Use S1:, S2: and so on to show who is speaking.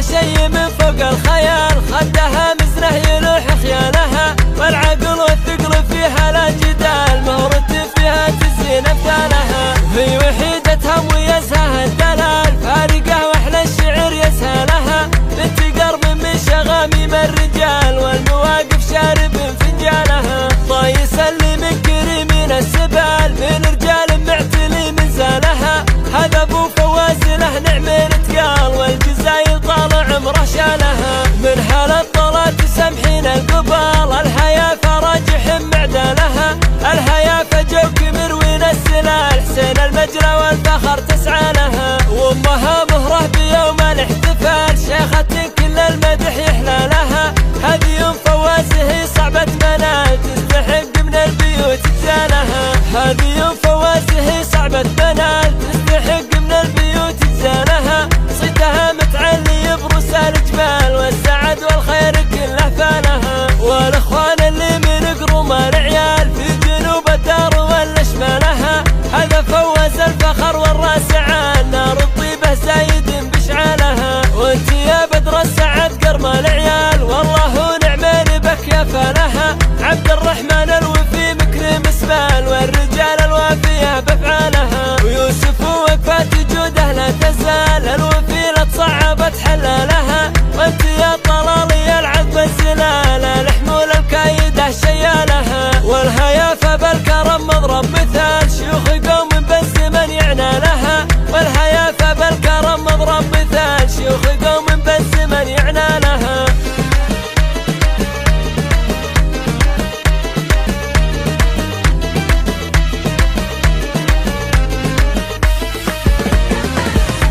S1: ولا شي من فوق الخيال، خدها مزنه يلوح خيالها، والعقل والثقل فيها لا جدال، مهرة فيها تزين أبدالها. هي وحيدة هم ويسها الدلال، فارقة واحلى الشعر يسهلها، بنت قرب من شغاميم الرجال، والمواقف شارب فنجالها. طايس اللي من كريمين السبال، من رجال معتلي من زالها، هذا ابو فواز له نعم تقال، والجزايل طال عمره شالها. من حال الطلات سمحين القبال، الهيافة راجح معدلها، الهيافة جوك مروين السلال، حسين المجرى والفخر تسعى لها. وامها مهره بيوم الاحتفال، شيخة كل المدح يحلى لها، هذه ام فواز هي صعبة منال، تستحق من البيوت تزالها. هذه ام فواز هي صعبة منال، تستحق من البيوت تزالها. صيتها متعلي بروس الجبال، والسعد والخير كله فالها. والاخوان اللي من قروم العيال، في جنوب الدار ولا شمالها، هذا فواز الفخر والراس عال، نار الطيبة زايد بشعالها. وانت يا بدر السعد قرم العيال، والله نعمين بك يا فالها. عبد الرحمن الوفي مكرم اسمال، والرجال الوافية بافعالها. ويوسف وقفات جوده لا تزال، الوفي لا تصعبت حلالها.